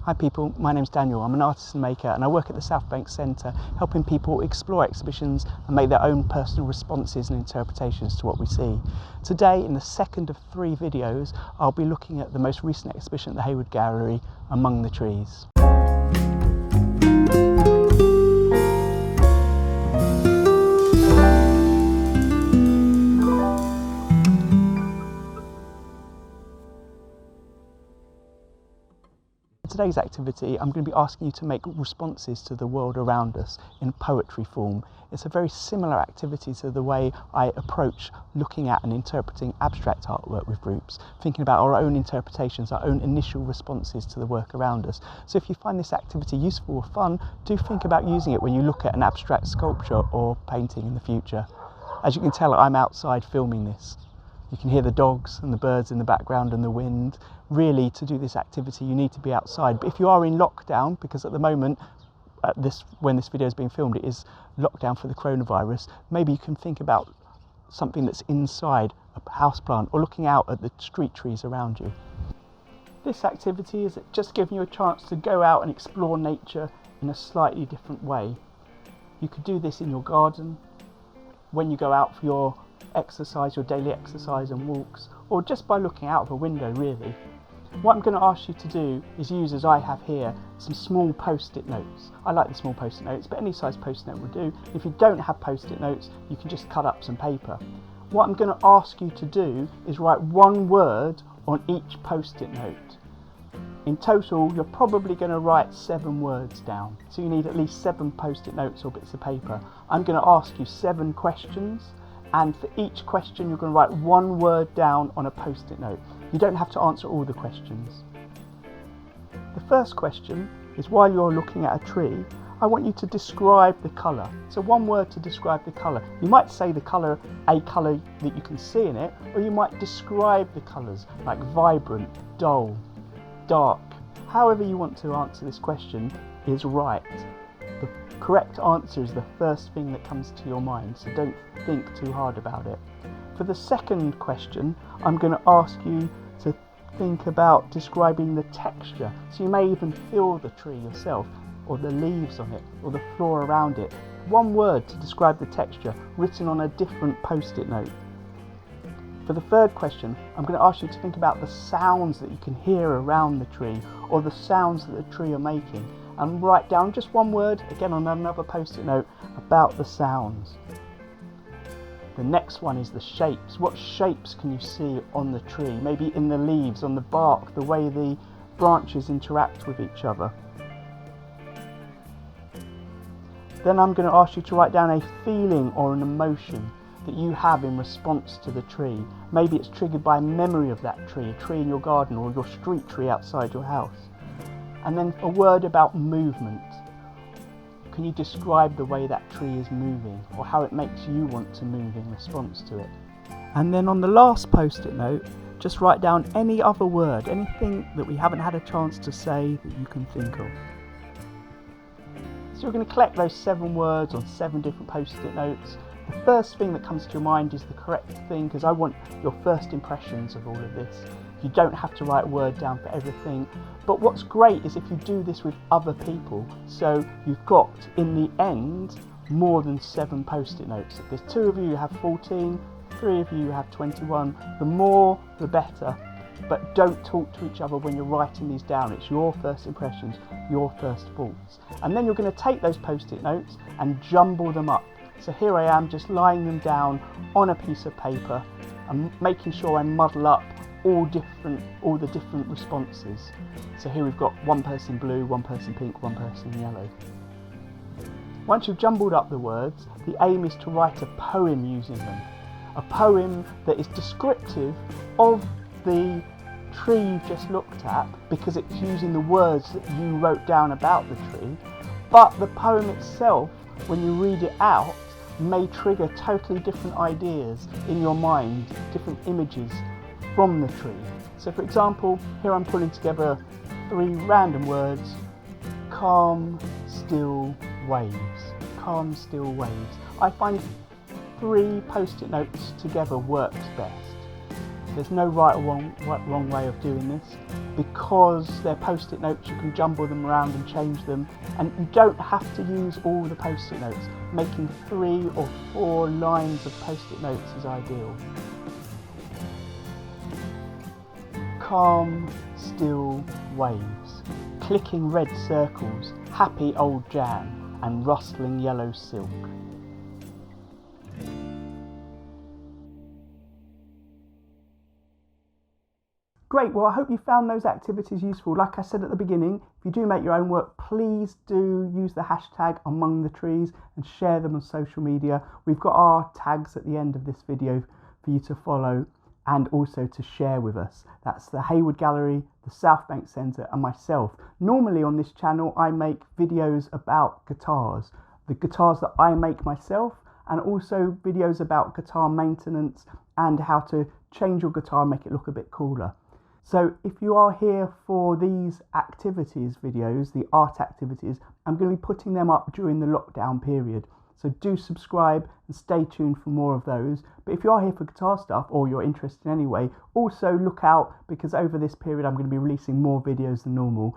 Hi people, my name's Daniel. I'm an artist and maker and I work at the Southbank Centre helping people explore exhibitions and make their own personal responses and interpretations to what we see. Today, in the second of 3 videos, I'll be looking at the most recent exhibition at the Hayward Gallery, Among the Trees. In today's activity, I'm going to be asking you to make responses to the world around us in poetry form. It's a very similar activity to the way I approach looking at and interpreting abstract artwork with groups, thinking about our own interpretations, our own initial responses to the work around us. So if you find this activity useful or fun, do think about using it when you look at an abstract sculpture or painting in the future. As you can tell, I'm outside filming this. You can hear the dogs and the birds in the background and the wind. Really, to do this activity, you need to be outside. But if you are in lockdown, because at the moment, when this video is being filmed, it is lockdown for the coronavirus, maybe you can think about something that's inside a houseplant or looking out at the street trees around you. This activity is just giving you a chance to go out and explore nature in a slightly different way. You could do this in your garden, when you go out for your exercise, your daily exercise and walks, or just by looking out of a window really. What I'm going to ask you to do is use, as I have here, some small post-it notes. I like the small post-it notes, but any size post-it note will do. If you don't have post-it notes, you can just cut up some paper. What I'm going to ask you to do is write one word on each post-it note. In total, you're probably going to write 7 words down. So you need at least 7 post-it notes or bits of paper. I'm going to ask you 7 questions. And for each question, you're going to write 1 word down on a post-it note. You don't have to answer all the questions. The first question is, while you're looking at a tree, I want you to describe the colour. So 1 word to describe the colour. You might say the colour, a colour that you can see in it, or you might describe the colours like vibrant, dull, dark. However you want to answer this question is right. The correct answer is the first thing that comes to your mind, so don't think too hard about it. For the second question, I'm going to ask you to think about describing the texture. So you may even feel the tree yourself, or the leaves on it, or the floor around it. 1 word to describe the texture, written on a different post-it note. For the third question, I'm going to ask you to think about the sounds that you can hear around the tree, or the sounds that the tree are making, and write down just 1 word, again on another post-it note, about the sounds. The next one is the shapes. What shapes can you see on the tree? Maybe in the leaves, on the bark, the way the branches interact with each other. Then I'm going to ask you to write down a feeling or an emotion that you have in response to the tree. Maybe it's triggered by a memory of that tree, a tree in your garden or your street tree outside your house. And then a word about movement. Can you describe the way that tree is moving, or how it makes you want to move in response to it? And then on the last post-it note, just write down any other word, anything that we haven't had a chance to say that you can think of. So you're going to collect those 7 words on 7 different post-it notes. The first thing that comes to your mind is the correct thing, because I want your first impressions of all of this. You don't have to write a word down for everything, but what's great is if you do this with other people, so you've got, in the end, more than 7 post-it notes. If there's 2 of you have 14, 3 of you have 21, the more the better, but don't talk to each other when you're writing these down. It's your first impressions, your first thoughts. And then you're going to take those post-it notes and jumble them up. So here I am, just lying them down on a piece of paper and making sure I muddle up all the different responses. So here we've got 1 person blue, 1 person pink, 1 person yellow. Once you've jumbled up the words, the aim is to write a poem using them. A poem that is descriptive of the tree you've just looked at, because it's using the words that you wrote down about the tree, but the poem itself, when you read it out, may trigger totally different ideas in your mind, different images from the tree. So for example, here I'm pulling together 3 random words: calm, still, waves. Calm, still, waves. I find 3 post-it notes together works best. There's no right or wrong way of doing this. Because they're post-it notes, you can jumble them around and change them, and you don't have to use all the post-it notes. Making 3 or 4 lines of post-it notes is ideal. Calm, still waves, clicking red circles, happy old jam, and rustling yellow silk. Great, well I hope you found those activities useful. Like I said at the beginning, if you do make your own work, please do use the hashtag among the trees and share them on social media. We've got our tags at the end of this video for you to follow and also to share with us. That's the Hayward Gallery, the Southbank Centre and myself. Normally on this channel I make videos about guitars, the guitars that I make myself, and also videos about guitar maintenance and how to change your guitar and make it look a bit cooler. So if you are here for these activities videos, the art activities, I'm going to be putting them up during the lockdown period. So do subscribe and stay tuned for more of those. But if you are here for guitar stuff, or you're interested anyway, also look out, because over this period I'm going to be releasing more videos than normal.